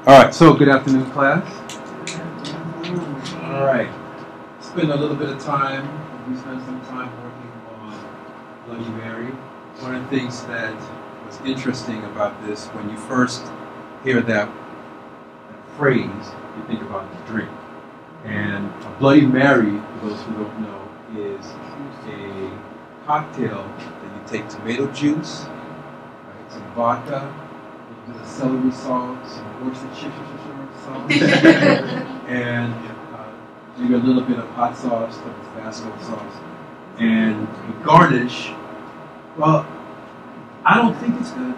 All right, so good afternoon, class. All right, spend a little bit of time. We spent some time working on Bloody Mary. One of the things that was interesting about this, when you first hear that phrase, you think about the drink. And a Bloody Mary, for those who don't know, is a cocktail that you take tomato juice, right, some vodka, a little bit of celery salt, some Worcestershire sauce, and maybe a little bit of hot sauce, Tabasco sauce, and you garnish. Well, I don't think it's good,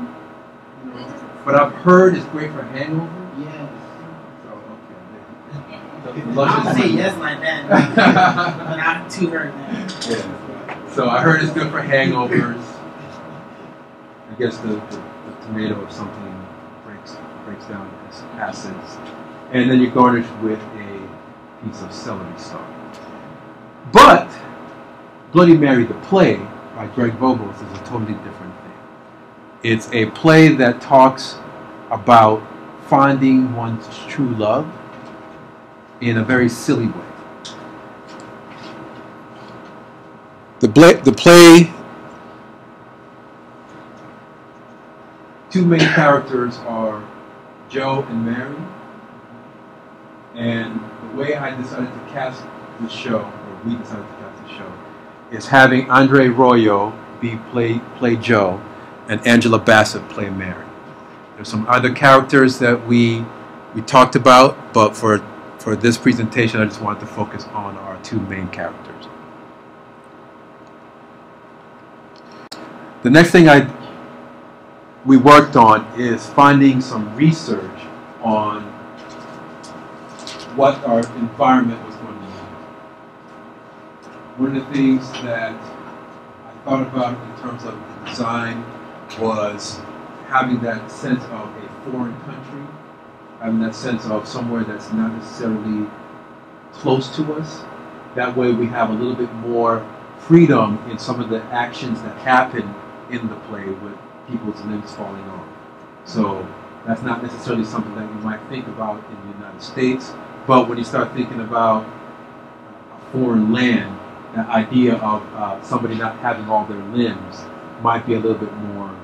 but I've heard it's great for hangover. Yes. I'll say yes like that, but I too heard that. Yeah. So I heard it's good for hangovers. I guess the tomato or something breaks down its acids, and then you garnish with a piece of celery stalk. But Bloody Mary, the play by Greg Vogels, is a totally different thing. It's a play that talks about finding one's true love in a very silly way. The play, two main characters are Joe and Mary, and the way I decided to cast the show, or we decided to cast the show, is having Andre Royo play Joe and Angela Bassett play Mary. There's some other characters that we talked about, but for this presentation, I just wanted to focus on our two main characters. The next thing we worked on is finding some research on what our environment was going to be. One of the things that I thought about in terms of the design was having that sense of a foreign country, having that sense of somewhere that's not necessarily close to us. That way we have a little bit more freedom in some of the actions that happen in the play with people's limbs falling off. So that's not necessarily something that you might think about in the United States, but when you start thinking about a foreign land, the idea of somebody not having all their limbs might be a little bit more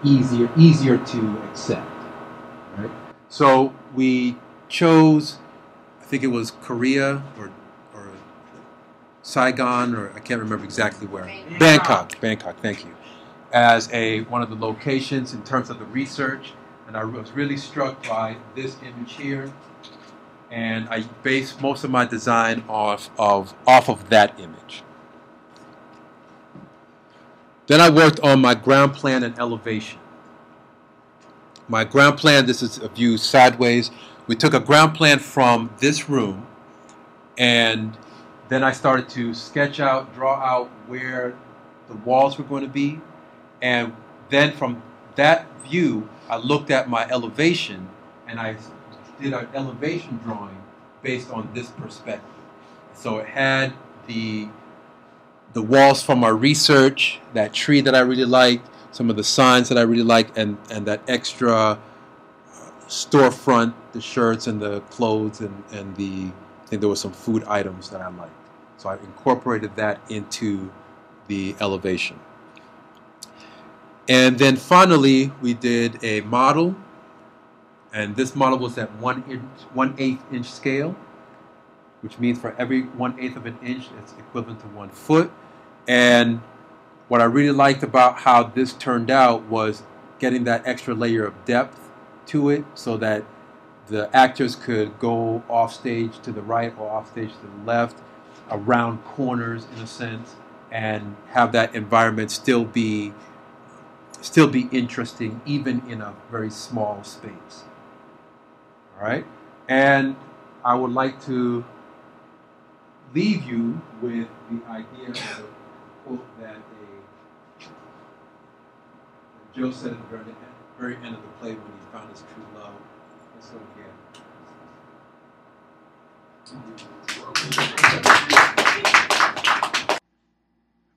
easier to accept, right? So we chose, I think it was Korea or Saigon, or I can't remember exactly where. Bangkok, thank you, as one of the locations in terms of the research. And I was really struck by this image here. And I based most of my design off of that image. Then I worked on my ground plan and elevation. My ground plan, this is a view sideways. We took a ground plan from this room, and then I started to sketch out, draw out where the walls were going to be. And then from that view, I looked at my elevation, and I did an elevation drawing based on this perspective. So it had the walls from our research, that tree that I really liked, some of the signs that I really liked, and that extra storefront, the shirts and the clothes, and I think there were some food items that I liked. So I incorporated that into the elevation. And then finally, we did a model, and this model was at 1/8 inch scale, which means for every 1/8 of an inch, it's equivalent to 1 foot. And what I really liked about how this turned out was getting that extra layer of depth to it, so that the actors could go off stage to the right or off stage to the left, around corners in a sense, and have that environment still be interesting even in a very small space. All right? And I would like to leave you with the idea of a quote that Joe said at the very end of the play when he found his true love. Let's go again.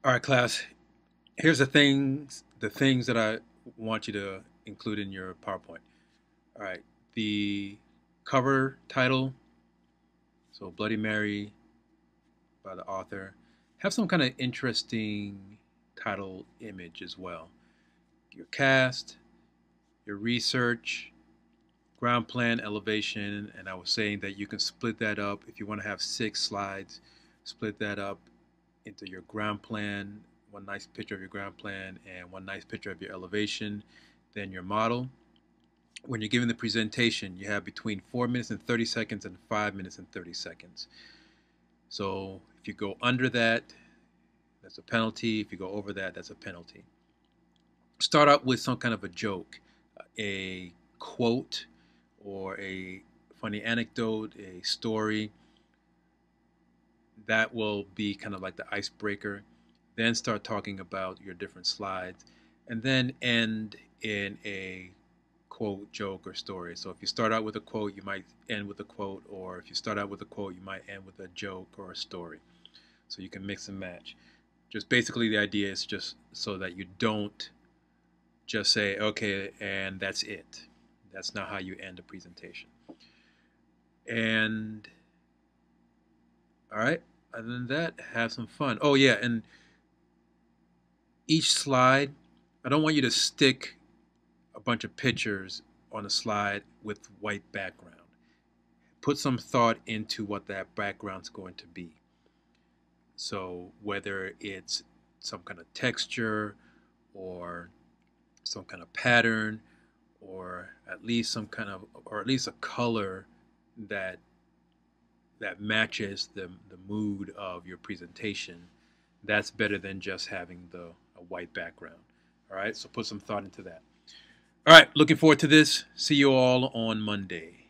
All right, class. Here's the things that I want you to include in your PowerPoint. All right. the cover title, so Bloody Mary by the author, have some kind of interesting title image as well. Your cast, your research, ground plan, elevation, and I was saying that you can split that up. If you want to have 6 slides, split that up into your ground plan, one nice picture of your ground plan and one nice picture of your elevation, then your model. When you're giving the presentation, you have between 4 minutes and 30 seconds and 5 minutes and 30 seconds. So if you go under that, that's a penalty. If you go over that, that's a penalty. Start out with some kind of a joke, a quote, or a funny anecdote, a story. That will be kind of like the icebreaker. Then start talking about your different slides, and then end in a quote, joke, or story. So if you start out with a quote, you might end with a quote, or if you start out with a quote, you might end with a joke or a story. So you can mix and match. Just basically the idea is just so that you don't just say, okay, and that's it. That's not how you end a presentation. And all right, other than that, have some fun. Oh yeah, and each slide, I don't want you to stick a bunch of pictures on a slide with white background. Put some thought into what that background's going to be. So whether it's some kind of texture or some kind of pattern, or at least some kind of, or at least a color that matches the mood of your presentation, that's better than just having a white background. All right, so put some thought into that. All right, looking forward to this. See you all on Monday.